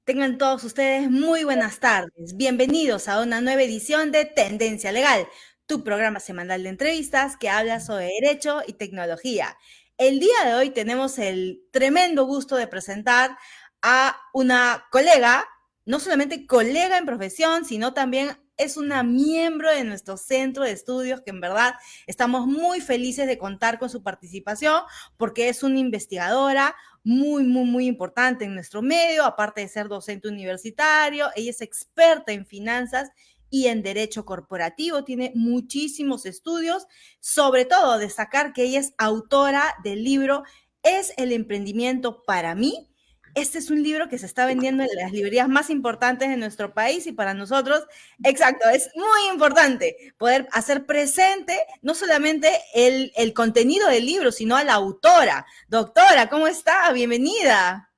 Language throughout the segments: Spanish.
Tengan todos ustedes muy buenas tardes. Bienvenidos a una nueva edición de Tendencia Legal, tu programa semanal de entrevistas que habla sobre derecho y tecnología. El día de hoy tenemos el tremendo gusto de presentar a una colega, no solamente colega en profesión, sino también es una miembro de nuestro centro de estudios que en verdad estamos muy felices de contar con su participación porque es una investigadora muy importante en nuestro medio, aparte de ser docente universitario. Ella es experta en finanzas y en derecho corporativo, tiene muchísimos estudios, sobre todo destacar que ella es autora del libro ¿Es el emprendimiento para mí? Este es un libro que se está vendiendo en las librerías más importantes de nuestro país y para nosotros, exacto, es muy importante poder hacer presente no solamente el contenido del libro, sino a la autora. Doctora, ¿cómo está? Bienvenida.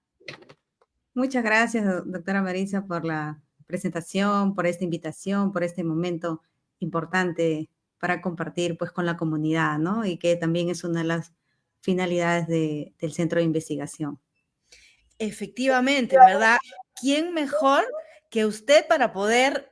Muchas gracias, doctora Marisa, por la presentación, por esta invitación, por este momento importante para compartir pues con la comunidad, ¿no? Y que también es una de las finalidades del centro de investigación. Efectivamente, ¿verdad? ¿Quién mejor que usted para poder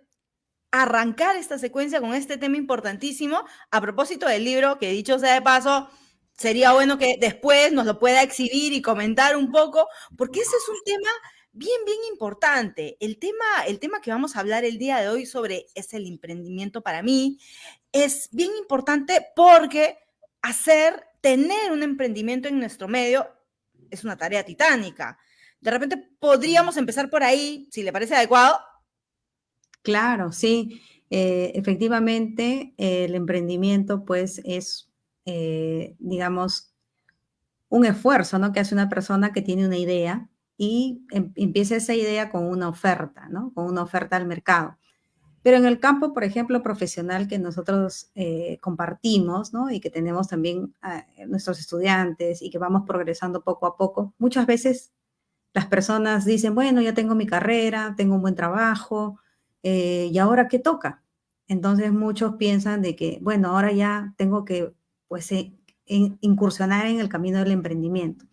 arrancar esta secuencia con este tema importantísimo? A propósito del libro, que dicho sea de paso, sería bueno que después nos lo pueda exhibir y comentar un poco, porque ese es un tema bien importante. El tema que vamos a hablar el día de hoy sobre es el emprendimiento para mí, es bien importante porque tener un emprendimiento en nuestro medio es una tarea titánica. De repente podríamos empezar por ahí, si le parece adecuado. Claro, sí. Efectivamente, el emprendimiento pues es, digamos, un esfuerzo, ¿no? Que hace una persona que tiene una idea y empieza esa idea con una oferta, ¿no? Con una oferta al mercado. Pero en el campo, por ejemplo, profesional que nosotros compartimos, ¿no? Y que tenemos también a nuestros estudiantes y que vamos progresando poco a poco, muchas veces las personas dicen, bueno, ya tengo mi carrera, tengo un buen trabajo, ¿y ahora qué toca? Entonces muchos piensan de que, bueno, ahora ya tengo que, pues, incursionar en el camino del emprendimiento.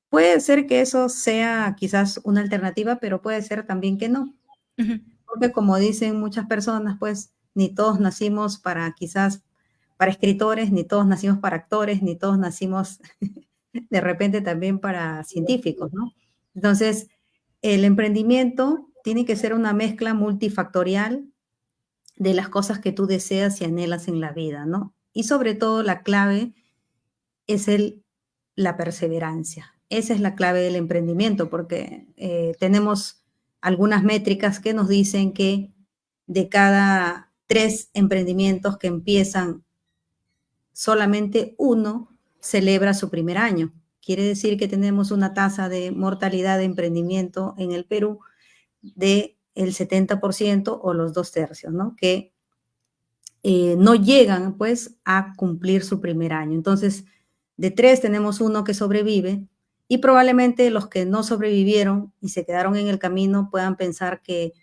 Puede ser que eso sea quizás una alternativa, pero puede ser también que no. Ujú. Porque como dicen muchas personas, pues ni todos nacimos para quizás para escritores, ni todos nacimos para actores, ni todos nacimos de repente también para científicos, ¿no? Entonces, el emprendimiento tiene que ser una mezcla multifactorial de las cosas que tú deseas y anhelas en la vida, ¿no? Y sobre todo la clave es la perseverancia. Esa es la clave del emprendimiento, porque tenemos algunas métricas que nos dicen que de cada 3 emprendimientos que empiezan, solamente uno celebra su primer año. Quiere decir que tenemos una tasa de mortalidad de emprendimiento en el Perú del 70% o los 2/3, ¿no? Que no llegan pues a cumplir su primer año. Entonces, de 3 tenemos uno que sobrevive y probablemente los que no sobrevivieron y se quedaron en el camino puedan pensar que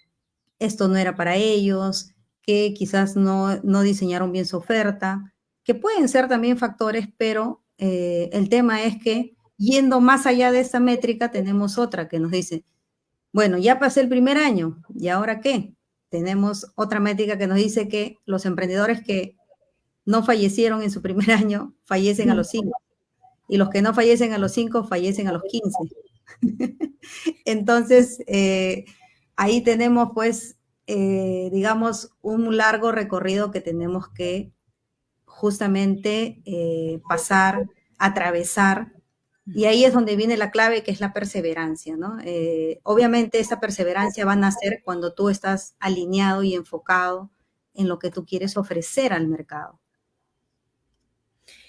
esto no era para ellos, que quizás no diseñaron bien su oferta, que pueden ser también factores, pero el tema es que yendo más allá de esta métrica tenemos otra que nos dice, bueno, ya pasé el primer año, ¿y ahora qué? Tenemos otra métrica que nos dice que los emprendedores que no fallecieron en su primer año fallecen a los 5 y los que no fallecen a los 5 fallecen a los 15. Entonces, ahí tenemos pues, digamos, un largo recorrido que tenemos que justamente pasar, atravesar, y ahí es donde viene la clave, que es la perseverancia, ¿no? Obviamente esa perseverancia va a nacer cuando tú estás alineado y enfocado en lo que tú quieres ofrecer al mercado.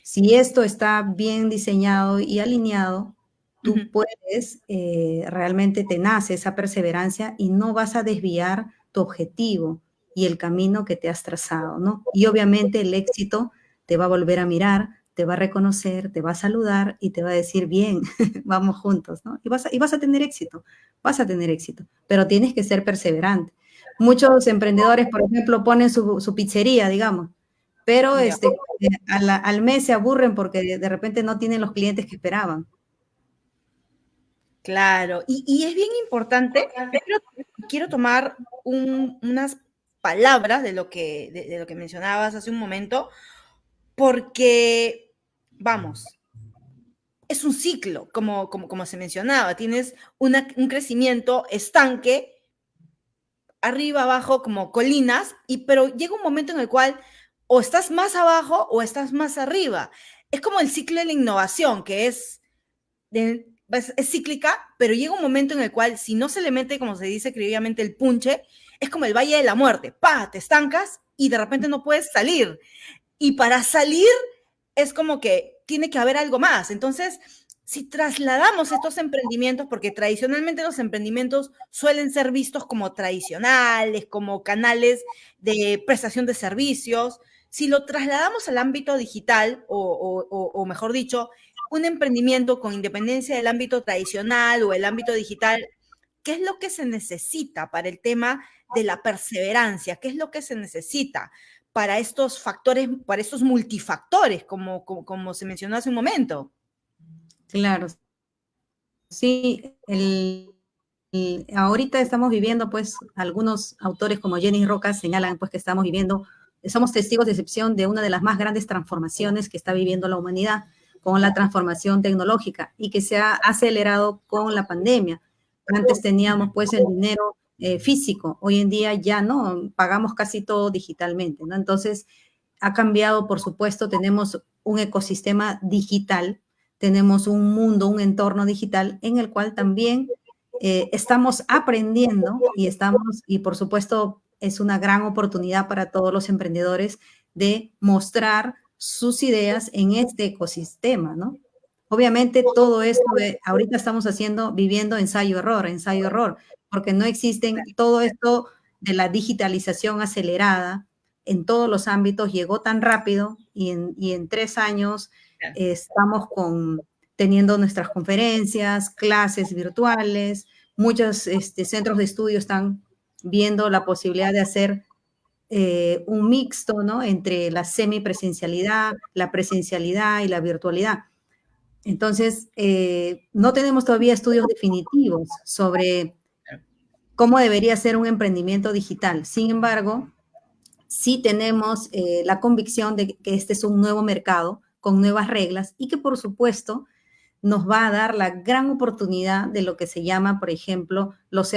Si esto está bien diseñado y alineado, tú puedes, realmente te nace esa perseverancia y no vas a desviar tu objetivo y el camino que te has trazado, ¿no? Y obviamente el éxito te va a volver a mirar, te va a reconocer, te va a saludar y te va a decir, bien, vamos juntos, ¿no? Y vas a tener éxito, vas a tener éxito, pero tienes que ser perseverante. Muchos emprendedores, por ejemplo, ponen su pizzería, digamos, pero Ya. al mes se aburren porque de repente no tienen los clientes que esperaban. Claro, y es bien importante, quiero tomar unas palabras de lo que mencionabas hace un momento, porque, vamos, es un ciclo, como se mencionaba, tienes un crecimiento estanque, arriba, abajo, como colinas, pero llega un momento en el cual o estás más abajo o estás más arriba. Es como el ciclo de la innovación, que es cíclica, pero llega un momento en el cual si no se le mete, como se dice criollamente, el punche, es como el valle de la muerte. ¡Pah! Te estancas y de repente no puedes salir. Y para salir es como que tiene que haber algo más. Entonces, si trasladamos estos emprendimientos, porque tradicionalmente los emprendimientos suelen ser vistos como tradicionales, como canales de prestación de servicios, si lo trasladamos al ámbito digital, o mejor dicho, un emprendimiento con independencia del ámbito tradicional o el ámbito digital, ¿qué es lo que se necesita para el tema de la perseverancia? ¿Qué es lo que se necesita para estos factores, para estos multifactores, como se mencionó hace un momento? Claro, sí, ahorita estamos viviendo, pues, algunos autores como Jenny Roca señalan, pues, que estamos viviendo, somos testigos de excepción de una de las más grandes transformaciones que está viviendo la humanidad con la transformación tecnológica y que se ha acelerado con la pandemia. Antes teníamos, pues, el dinero físico, hoy en día ya no, pagamos casi todo digitalmente, ¿no? Entonces, ha cambiado, por supuesto, tenemos un ecosistema digital, tenemos un mundo, un entorno digital en el cual también estamos aprendiendo y por supuesto es una gran oportunidad para todos los emprendedores de mostrar sus ideas en este ecosistema, ¿no? Obviamente todo esto, ahorita estamos viviendo ensayo, error, porque no existen todo esto de la digitalización acelerada en todos los ámbitos, llegó tan rápido y en 3 años estamos teniendo nuestras conferencias, clases virtuales, muchos centros de estudio están viendo la posibilidad de hacer un mixto, ¿no? Entre la semipresencialidad, la presencialidad y la virtualidad. Entonces, no tenemos todavía estudios definitivos sobre cómo debería ser un emprendimiento digital. Sin embargo, sí tenemos la convicción de que este es un nuevo mercado con nuevas reglas y que, por supuesto, nos va a dar la gran oportunidad de lo que se llama, por ejemplo, los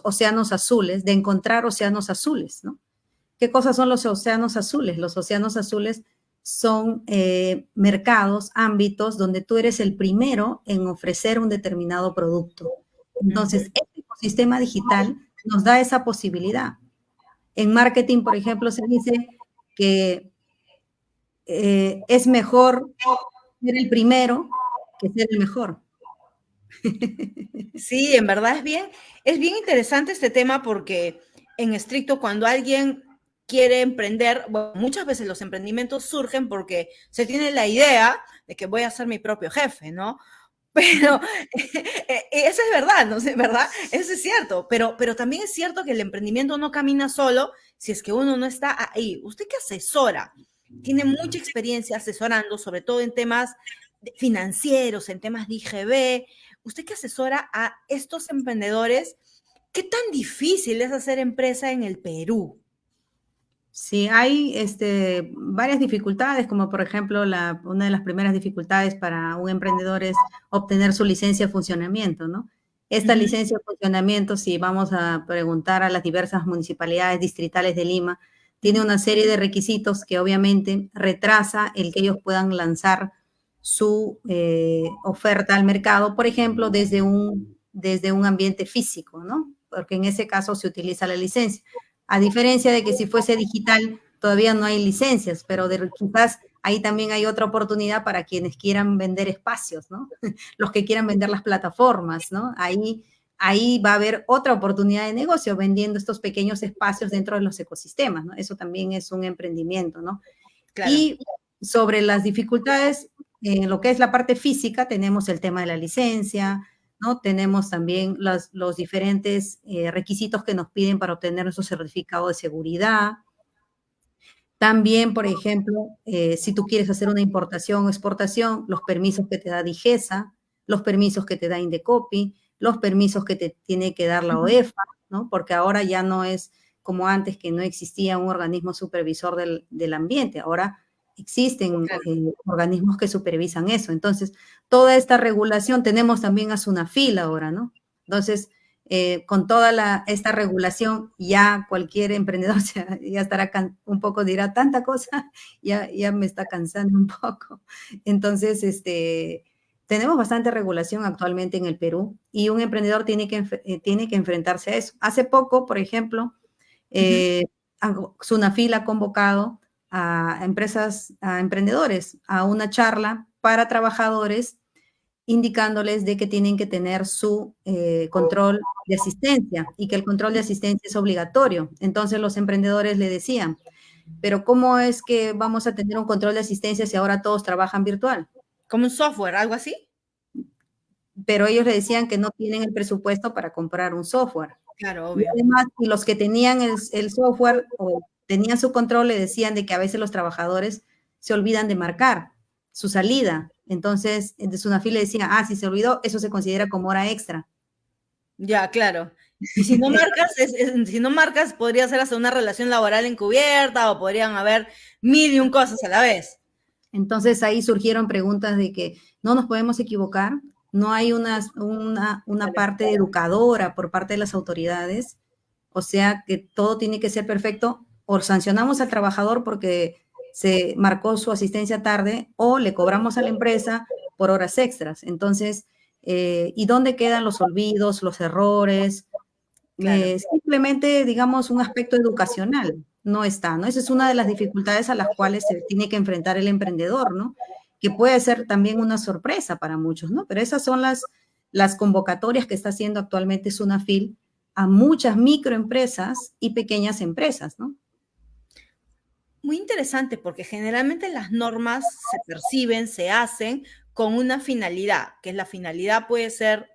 océanos azules, de encontrar océanos azules, ¿no? ¿Qué cosas son los océanos azules? Los océanos azules son mercados, ámbitos donde tú eres el primero en ofrecer un determinado producto. Entonces, este ecosistema digital nos da esa posibilidad. En marketing, por ejemplo, se dice que es mejor ser el primero que ser el mejor. Sí, en verdad es bien interesante este tema porque en estricto cuando alguien quiere emprender, bueno, muchas veces los emprendimientos surgen porque se tiene la idea de que voy a ser mi propio jefe, ¿no? Pero eso es verdad, ¿no? Es verdad, eso es cierto, pero también es cierto que el emprendimiento no camina solo si es que uno no está ahí. Usted que asesora, tiene mucha experiencia asesorando, sobre todo en temas financieros, en temas de IGB. Usted que asesora a estos emprendedores, ¿qué tan difícil es hacer empresa en el Perú? Sí, hay varias dificultades, como por ejemplo, una de las primeras dificultades para un emprendedor es obtener su licencia de funcionamiento, ¿no? Esta Ujú. licencia de funcionamiento, si vamos a preguntar a las diversas municipalidades distritales de Lima, tiene una serie de requisitos que obviamente retrasa el que ellos puedan lanzar su oferta al mercado, por ejemplo, desde un ambiente físico, ¿no? Porque en ese caso se utiliza la licencia. A diferencia de que si fuese digital, todavía no hay licencias, pero quizás ahí también hay otra oportunidad para quienes quieran vender espacios, ¿no? Los que quieran vender las plataformas, ¿no? Ahí va a haber otra oportunidad de negocio vendiendo estos pequeños espacios dentro de los ecosistemas, ¿no? Eso también es un emprendimiento, ¿no? Claro. Y sobre las dificultades, en lo que es la parte física, tenemos el tema de la licencia, ¿no? Tenemos también los diferentes requisitos que nos piden para obtener nuestro certificado de seguridad. También, por ejemplo, si tú quieres hacer una importación o exportación, los permisos que te da DIGESA, los permisos que te da Indecopi, los permisos que te tiene que dar la OEFA, ¿no? Porque ahora ya no es como antes, que no existía un organismo supervisor del ambiente. Ahora existen organismos que supervisan eso. Entonces, toda esta regulación, tenemos también a SUNAFIL ahora, ¿no? Entonces, con toda esta regulación, ya cualquier emprendedor ya estará un poco, dirá tanta cosa, ya me está cansando un poco. Entonces, tenemos bastante regulación actualmente en el Perú y un emprendedor tiene que enfrentarse a eso. Hace poco, por ejemplo, SUNAFIL ha convocado a empresas, a emprendedores, a una charla para trabajadores, indicándoles de que tienen que tener su control de asistencia y que el control de asistencia es obligatorio. Entonces los emprendedores le decían, pero ¿cómo es que vamos a tener un control de asistencia si ahora todos trabajan virtual? ¿Como un software, algo así? Pero ellos le decían que no tienen el presupuesto para comprar un software. Claro, Y obvio. además, y los que tenían el software o tenían su control le decían de que a veces los trabajadores se olvidan de marcar su salida. Entonces, de SUNAFIL le decía, si se olvidó, eso se considera como hora extra. Ya, claro. Y si no marcas, si no marcas, podría ser hasta una relación laboral encubierta o podrían haber mil y un cosas a la vez. Entonces ahí surgieron preguntas de que no nos podemos equivocar, no hay una parte educadora por parte de las autoridades, o sea que todo tiene que ser perfecto, o sancionamos al trabajador porque se marcó su asistencia tarde, o le cobramos a la empresa por horas extras. Entonces, ¿y dónde quedan los olvidos, los errores? Claro. Simplemente, digamos, un aspecto educacional no está, ¿no? Esa es una de las dificultades a las cuales se tiene que enfrentar el emprendedor, ¿no? Que puede ser también una sorpresa para muchos, ¿no? Pero esas son las convocatorias que está haciendo actualmente SUNAFIL a muchas microempresas y pequeñas empresas, ¿no? Muy interesante porque generalmente las normas se perciben, se hacen con una finalidad, que la finalidad puede ser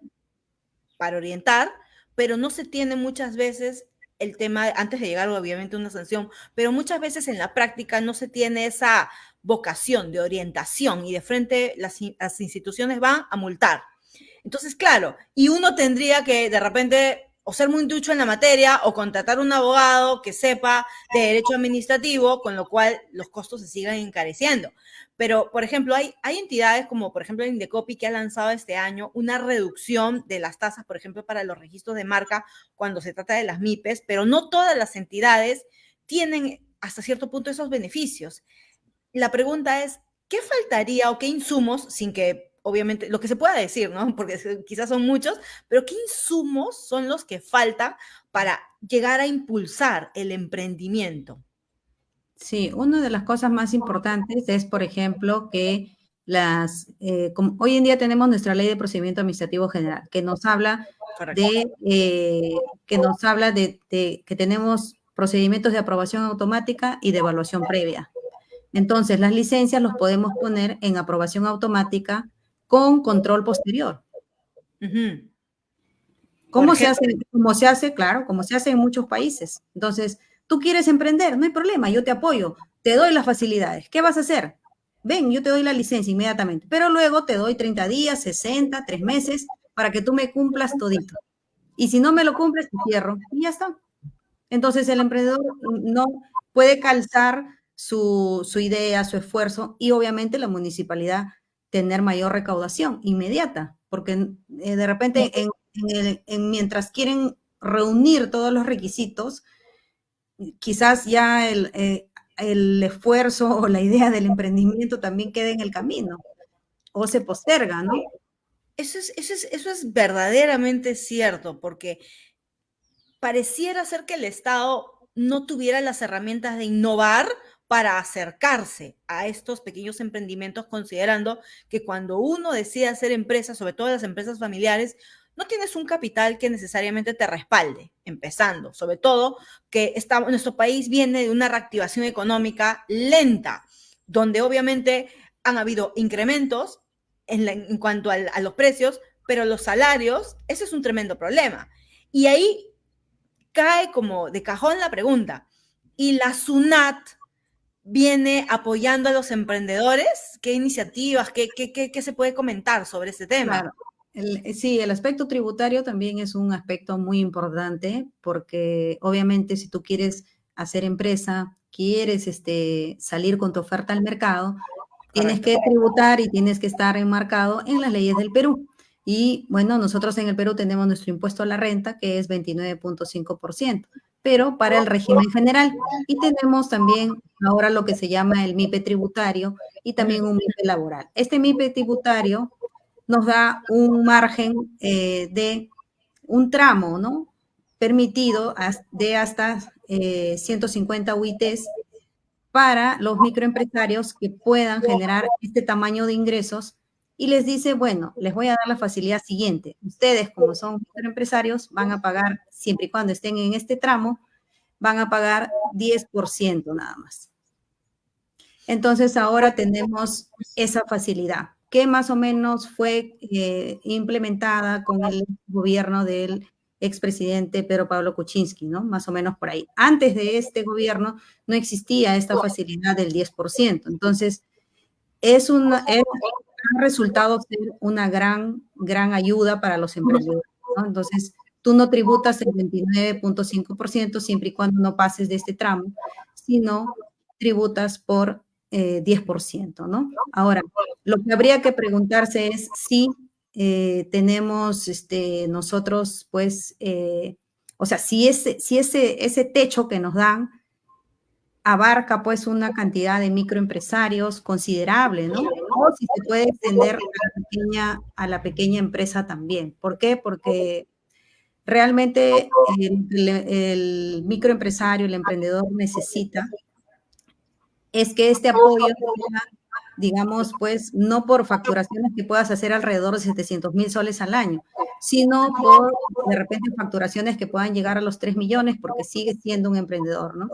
para orientar, pero no se tiene muchas veces el tema, antes de llegar obviamente a una sanción, pero muchas veces en la práctica no se tiene esa vocación de orientación y de frente las instituciones van a multar. Entonces, claro, y uno tendría que de repente o ser muy ducho en la materia o contratar un abogado que sepa de derecho administrativo, con lo cual los costos se sigan encareciendo. Pero, por ejemplo, hay entidades como, por ejemplo, el Indecopi, que ha lanzado este año una reducción de las tasas, por ejemplo, para los registros de marca cuando se trata de las MIPES, pero no todas las entidades tienen hasta cierto punto esos beneficios. La pregunta es, ¿qué faltaría o qué insumos, sin que obviamente lo que se pueda decir, ¿no? Porque quizás son muchos, pero ¿qué insumos son los que faltan para llegar a impulsar el emprendimiento? Sí, una de las cosas más importantes es, por ejemplo, que como hoy en día tenemos nuestra Ley de Procedimiento Administrativo General, que nos habla Correcto. de que tenemos procedimientos de aprobación automática y de evaluación previa. Entonces, las licencias los podemos poner en aprobación automática con control posterior. Uh-huh. Por ¿Cómo se ejemplo, hace? Como se hace, claro, como se hace en muchos países. Entonces, tú quieres emprender, no hay problema, yo te apoyo, te doy las facilidades. ¿Qué vas a hacer? Ven, yo te doy la licencia inmediatamente, pero luego te doy 30 días, 60, 3 meses para que tú me cumplas todito. Y si no me lo cumples, te cierro y ya está. Entonces, el emprendedor no puede calzar su idea, su esfuerzo y obviamente la municipalidad tener mayor recaudación inmediata, porque de repente mientras quieren reunir todos los requisitos, quizás ya el esfuerzo o la idea del emprendimiento también quede en el camino o se posterga, ¿no? eso es verdaderamente cierto, porque pareciera ser que el Estado no tuviera las herramientas de innovar para acercarse a estos pequeños emprendimientos, considerando que cuando uno decide hacer empresas, sobre todo las empresas familiares, no tienes un capital que necesariamente te respalde, empezando, sobre todo que nuestro país viene de una reactivación económica lenta, donde obviamente han habido incrementos en cuanto a los precios, pero los salarios, ese es un tremendo problema. Y ahí cae como de cajón la pregunta, ¿y la SUNAT viene apoyando a los emprendedores? ¿Qué iniciativas, qué se puede comentar sobre este tema? Claro. Sí, el aspecto tributario también es un aspecto muy importante porque obviamente si tú quieres hacer empresa, quieres salir con tu oferta al mercado, tienes Correcto. que tributar y tienes que estar enmarcado en las leyes del Perú. Y bueno, nosotros en el Perú tenemos nuestro impuesto a la renta, que es 29.5%, pero para el régimen general. Y tenemos también ahora lo que se llama el MIPE tributario y también un MIPE laboral. Este MIPE tributario nos da un margen de un tramo, ¿no? Permitido de hasta 150 UITs para los microempresarios que puedan generar este tamaño de ingresos y les dice, bueno, les voy a dar la facilidad siguiente. Ustedes, como son microempresarios, van a pagar, siempre y cuando estén en este tramo, van a pagar 10% nada más. Entonces ahora tenemos esa facilidad que más o menos fue implementada con el gobierno del expresidente Pedro Pablo Kuczynski, ¿no? Más o menos por ahí. Antes de este gobierno no existía esta facilidad del 10%. Entonces, ha resultado ser una gran ayuda para los emprendedores, ¿no? Entonces, tú no tributas el 29.5% siempre y cuando no pases de este tramo, sino tributas por 10%, ¿no? Ahora, lo que habría que preguntarse es si tenemos nosotros, pues, o sea, si ese techo que nos dan abarca pues una cantidad de microempresarios considerable, ¿no? O si se puede extender a la pequeña empresa también. ¿Por qué? Porque realmente el microempresario, el emprendedor necesita es que este apoyo sea, digamos, pues, no por facturaciones que puedas hacer alrededor de 700.000 soles al año, sino por, de repente, facturaciones que puedan llegar a los 3 millones, porque sigue siendo un emprendedor, ¿no?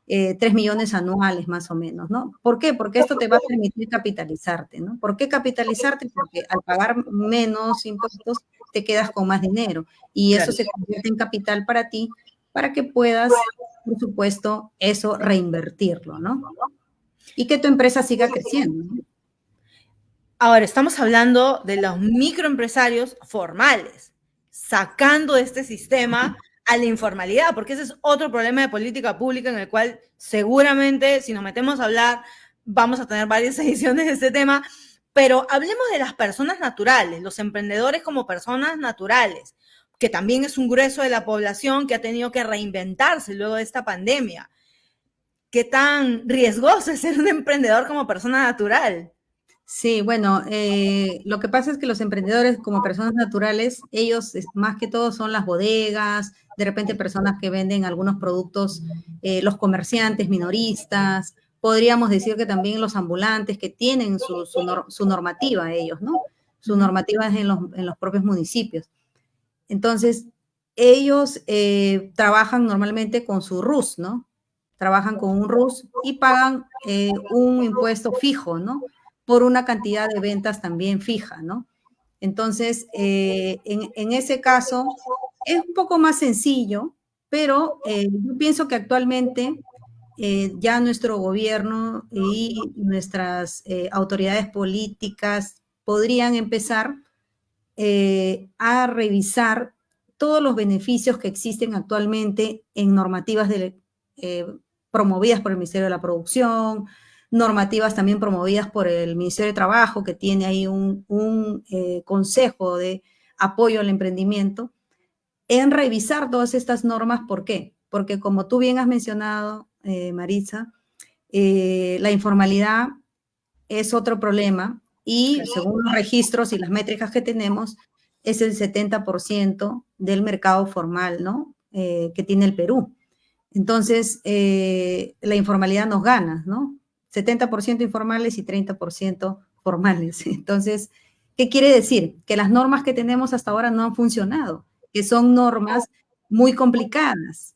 3 millones anuales, más o menos, ¿no? ¿Por qué? Porque esto te va a permitir capitalizarte, ¿no? ¿Por qué capitalizarte? Porque al pagar menos impuestos, te quedas con más dinero, y eso Claro. se convierte en capital para ti, para que puedas, por supuesto, eso reinvertirlo, ¿no? Y que tu empresa siga creciendo, ¿no? Ahora, estamos hablando de los microempresarios formales, sacando de este sistema a la informalidad, porque ese es otro problema de política pública en el cual seguramente si nos metemos a hablar vamos a tener varias ediciones de este tema, pero hablemos de las personas naturales, los emprendedores como personas naturales, que también es un grueso de la población que ha tenido que reinventarse luego de esta pandemia. ¿Qué tan riesgoso es ser un emprendedor como persona natural? Sí, bueno, lo que pasa es que los emprendedores como personas naturales, ellos más que todo son las bodegas, de repente personas que venden algunos productos, los comerciantes minoristas, podríamos decir que también los ambulantes que tienen su normativa ellos, ¿no? Su normativa es en los propios municipios. Entonces, ellos trabajan normalmente con su RUS, ¿no? Trabajan con un RUS y pagan un impuesto fijo, ¿no? Por una cantidad de ventas también fija, ¿no? Entonces, en ese caso, es un poco más sencillo, pero yo pienso que actualmente ya nuestro gobierno y nuestras autoridades políticas podrían empezar a revisar todos los beneficios que existen actualmente en normativas promovidas por el Ministerio de la Producción, normativas también promovidas por el Ministerio de Trabajo, que tiene ahí un consejo de apoyo al emprendimiento, en revisar todas estas normas. ¿Por qué? Porque como tú bien has mencionado, Maritza, la informalidad es otro problema y según los registros y las métricas que tenemos, es el 70% del mercado formal, ¿no? Que tiene el Perú. Entonces, la informalidad nos gana, ¿no? 70% informales y 30% formales. Entonces, ¿qué quiere decir? Que las normas que tenemos hasta ahora no han funcionado, que son normas muy complicadas,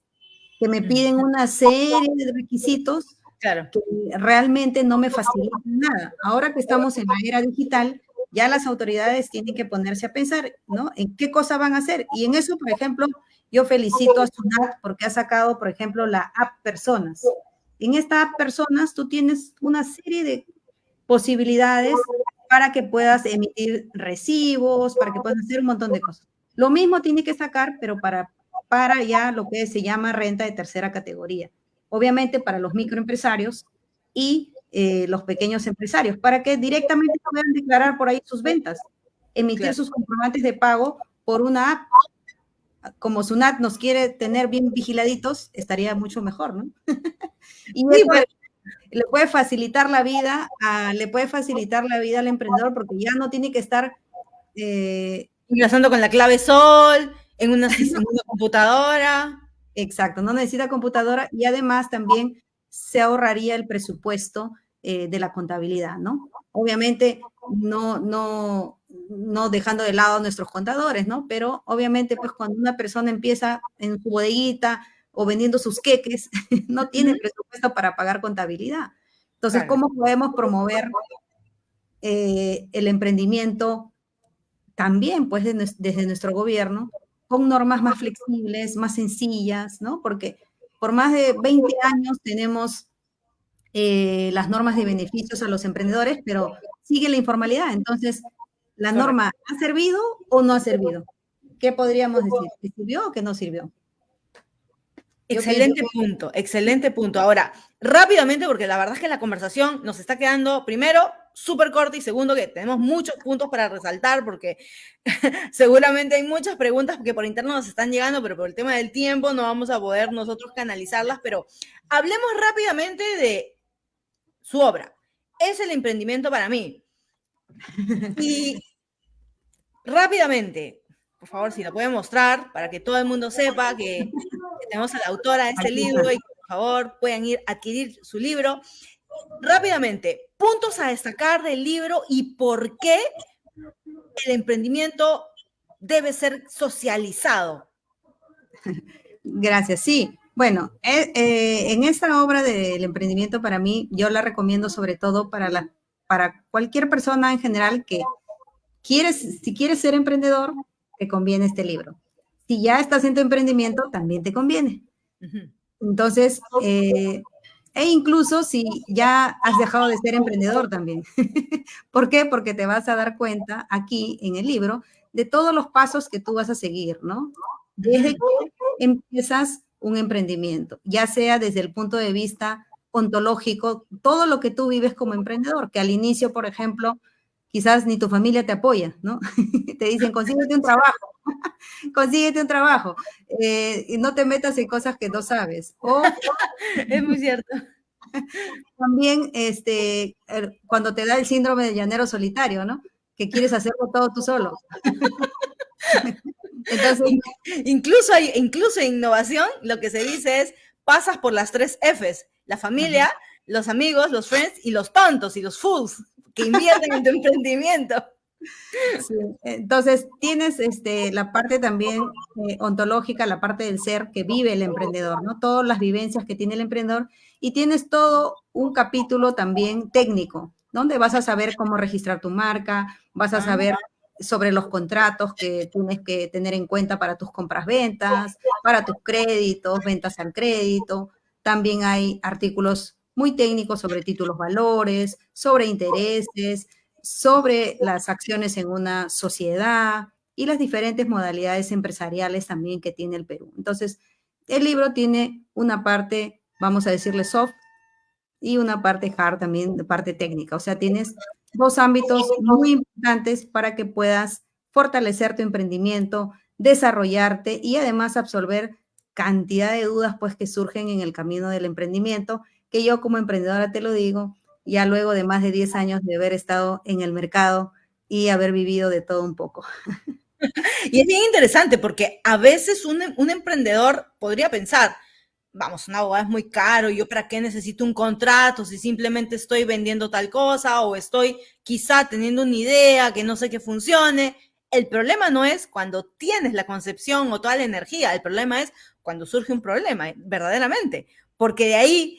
que me piden una serie de requisitos Claro. que realmente no me facilitan nada. Ahora que estamos en la era digital, ya las autoridades tienen que ponerse a pensar, ¿no? En qué cosa van a hacer. Y en eso, por ejemplo, yo felicito a Sunat porque ha sacado, por ejemplo, la app Personas. En esta app Personas tú tienes una serie de posibilidades para que puedas emitir recibos, para que puedas hacer un montón de cosas. Lo mismo tiene que sacar, pero para ya lo que se llama renta de tercera categoría. Obviamente para los microempresarios y los pequeños empresarios, para que directamente puedan declarar por ahí sus ventas, emitir sus comprobantes de pago por una app. Como SUNAT nos quiere tener bien vigiladitos, estaría mucho mejor, ¿no? Y eso le puede facilitar la vida, al emprendedor, porque ya no tiene que estar ingresando con la clave SOL en una computadora. Exacto, no necesita computadora y además también se ahorraría el presupuesto de la contabilidad, ¿no? Obviamente no dejando de lado a nuestros contadores, ¿no? Pero obviamente pues cuando una persona empieza en su bodeguita o vendiendo sus queques, no tiene presupuesto para pagar contabilidad. Entonces, ¿cómo podemos promover el emprendimiento también pues desde nuestro gobierno con normas más flexibles, más sencillas, ¿no? Porque por más de 20 años tenemos las normas de beneficios a los emprendedores, pero sigue la informalidad. Entonces, ¿la norma ha servido o no ha servido? ¿Qué podríamos decir? ¿Que sirvió o que no sirvió? Excelente punto, excelente punto. Ahora, rápidamente, porque la verdad es que la conversación nos está quedando, primero, súper corta y segundo, que tenemos muchos puntos para resaltar porque seguramente hay muchas preguntas que por interno nos están llegando, pero por el tema del tiempo no vamos a poder nosotros canalizarlas, pero hablemos rápidamente de su obra. Es el emprendimiento para mí. Y rápidamente, por favor, si lo pueden mostrar para que todo el mundo sepa que tenemos a la autora de este libro y que, por favor, puedan ir a adquirir su libro. Rápidamente, puntos a destacar del libro y por qué el emprendimiento debe ser socializado. Gracias, sí. Bueno, en esta obra del emprendimiento para mí, yo la recomiendo sobre todo para cualquier persona en general que si quieres ser emprendedor, te conviene este libro. Si ya estás en tu emprendimiento, también te conviene. Entonces, e incluso si ya has dejado de ser emprendedor también. ¿Por qué? Porque te vas a dar cuenta aquí en el libro de todos los pasos que tú vas a seguir, ¿no? Desde que empiezas un emprendimiento, ya sea desde el punto de vista ontológico, todo lo que tú vives como emprendedor, que al inicio, por ejemplo, quizás ni tu familia te apoya, ¿no? Te dicen, consíguete un trabajo, consíguete un trabajo, y no te metas en cosas que no sabes. O, es muy cierto. También cuando te da el síndrome del llanero solitario, ¿no? Que quieres hacerlo todo tú solo. Entonces, incluso en innovación, lo que se dice es, pasas por las 3 Fs, la familia, los amigos, los friends y los tontos y los fools que invierten en tu emprendimiento. Sí. Entonces, tienes la parte también ontológica, la parte del ser que vive el emprendedor, ¿no? Todas las vivencias que tiene el emprendedor y tienes todo un capítulo también técnico, donde vas a saber cómo registrar tu marca, vas a saber sobre los contratos que tienes que tener en cuenta para tus compras-ventas, para tus créditos, ventas al crédito. También hay artículos muy técnicos sobre títulos valores, sobre intereses, sobre las acciones en una sociedad y las diferentes modalidades empresariales también que tiene el Perú. Entonces, el libro tiene una parte, vamos a decirle soft, y una parte hard también, parte técnica. O sea, tienes 2 ámbitos muy importantes para que puedas fortalecer tu emprendimiento, desarrollarte y además absorber cantidad de dudas pues que surgen en el camino del emprendimiento, que yo como emprendedora te lo digo, ya luego de más de 10 años de haber estado en el mercado y haber vivido de todo un poco. Y es bien interesante porque a veces un emprendedor podría pensar, vamos, un abogado es muy caro, yo para qué necesito un contrato si simplemente estoy vendiendo tal cosa o estoy quizá teniendo una idea que no sé que funcione. El problema no es cuando tienes la concepción o toda la energía, el problema es cuando surge un problema, verdaderamente, porque de ahí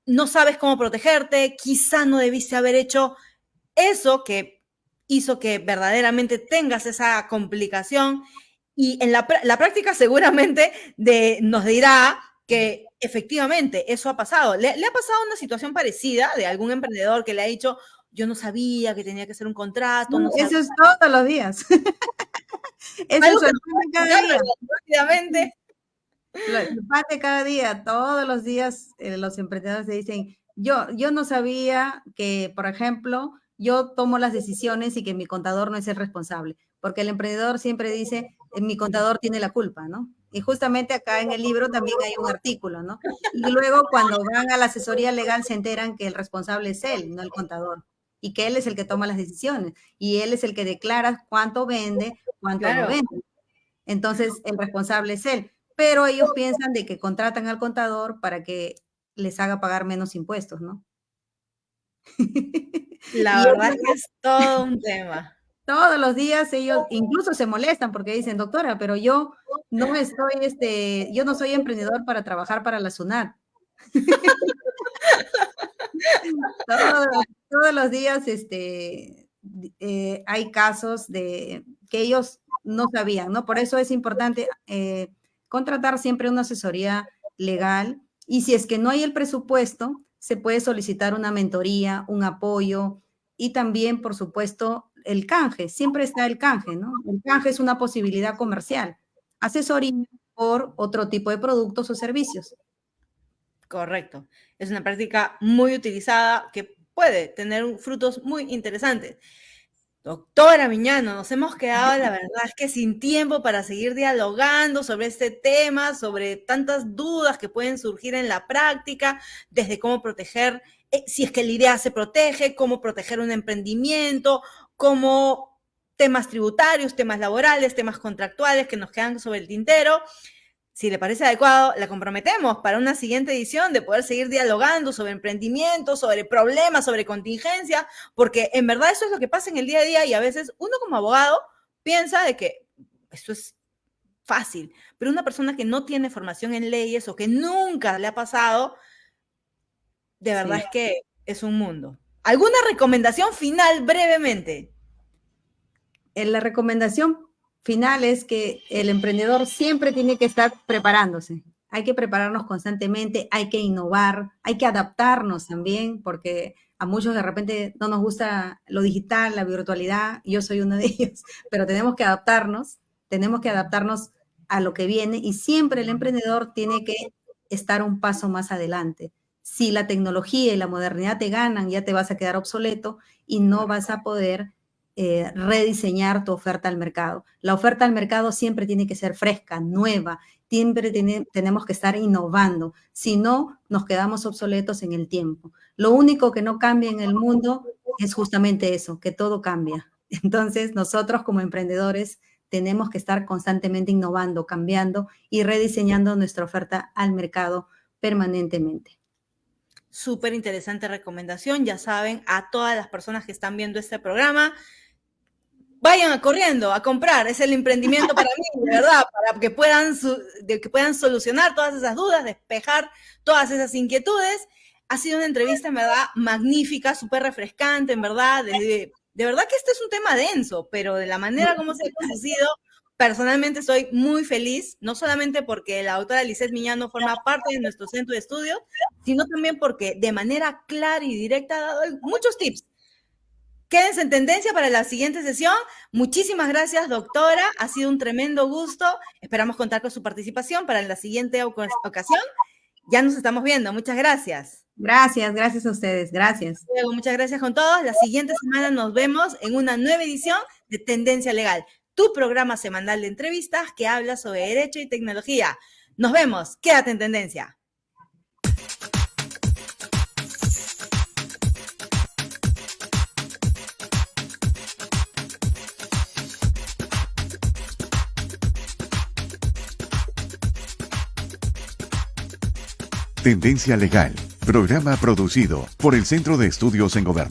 no sabes cómo protegerte, quizá no debiste haber hecho eso que hizo que verdaderamente tengas esa complicación y en la práctica seguramente nos dirá que efectivamente eso ha pasado. ¿Le ha pasado una situación parecida de algún emprendedor que le ha dicho, yo no sabía que tenía que hacer un contrato. No Eso sabía. es todos los días. Eso Algo es que el pan de cada día. rápidamente. El pan de cada día, todos los días los emprendedores te dicen, yo no sabía que, por ejemplo, yo tomo las decisiones y que mi contador no es el responsable, porque el emprendedor siempre dice, mi contador tiene la culpa, ¿no? Y justamente acá en el libro también hay un artículo, ¿no? Y luego cuando van a la asesoría legal se enteran que el responsable es él, no el contador, y que él es el que toma las decisiones, y él es el que declara cuánto vende, cuánto no Claro. vende. Entonces, el responsable es él, pero ellos piensan de que contratan al contador para que les haga pagar menos impuestos, ¿no? La Y verdad ellos que es todo un tema. todos los días ellos incluso se molestan porque dicen: "Doctora, pero yo no estoy, yo no soy emprendedor para trabajar para la SUNAT". Todos todos los días, hay casos de que ellos no sabían, ¿no? Por eso es importante, contratar siempre una asesoría legal, y si es que no hay el presupuesto, se puede solicitar una mentoría, un apoyo, y también, por supuesto, el canje. Siempre está el canje, ¿no? El canje es una posibilidad comercial. Asesoría por otro tipo de productos o servicios. Correcto. Es una práctica muy utilizada que puede tener frutos muy interesantes. Doctora Miñano, nos hemos quedado, la verdad es que sin tiempo para seguir dialogando sobre este tema, sobre tantas dudas que pueden surgir en la práctica, desde cómo proteger, si es que la idea se protege, cómo proteger un emprendimiento, cómo temas tributarios, temas laborales, temas contractuales que nos quedan sobre el tintero. Si le parece adecuado, la comprometemos para una siguiente edición de poder seguir dialogando sobre emprendimiento, sobre problemas, sobre contingencia, porque en verdad eso es lo que pasa en el día a día y a veces uno como abogado piensa de que esto es fácil, pero una persona que no tiene formación en leyes o que nunca le ha pasado, de verdad Sí. es que es un mundo. ¿Alguna recomendación final brevemente? La recomendación final es que el emprendedor siempre tiene que estar preparándose. Hay que prepararnos constantemente, hay que innovar, hay que adaptarnos también, porque a muchos de repente no nos gusta lo digital, la virtualidad, yo soy uno de ellos, pero tenemos que adaptarnos a lo que viene, y siempre el emprendedor tiene que estar un paso más adelante. Si la tecnología y la modernidad te ganan, ya te vas a quedar obsoleto y no vas a poder rediseñar tu oferta al mercado. La oferta al mercado siempre tiene que ser fresca, nueva, siempre tenemos que estar innovando, si no nos quedamos obsoletos en el tiempo. Lo único que no cambia en el mundo es justamente eso, que todo cambia. Entonces, nosotros como emprendedores tenemos que estar constantemente innovando, cambiando y rediseñando nuestra oferta al mercado permanentemente. Súper interesante recomendación. Ya saben, a todas las personas que están viendo este programa, vayan corriendo a comprar. Es el emprendimiento para mí, de verdad, para que puedan solucionar todas esas dudas, despejar todas esas inquietudes. Ha sido una entrevista, en verdad, magnífica, súper refrescante, en verdad. De verdad que este es un tema denso, pero de la manera como se ha conducido, personalmente estoy muy feliz, no solamente porque la doctora Lisette Miñano forma parte de nuestro centro de estudio, sino también porque de manera clara y directa ha dado muchos tips. Quédense en tendencia para la siguiente sesión. Muchísimas gracias, doctora. Ha sido un tremendo gusto. Esperamos contar con su participación para la siguiente ocasión. Ya nos estamos viendo. Muchas gracias. Gracias a ustedes. Gracias. Luego, muchas gracias con todos. La siguiente semana nos vemos en una nueva edición de Tendencia Legal, tu programa semanal de entrevistas que habla sobre derecho y tecnología. Nos vemos. Quédate en tendencia. Tendencia Legal, programa producido por el Centro de Estudios en Gobernanza.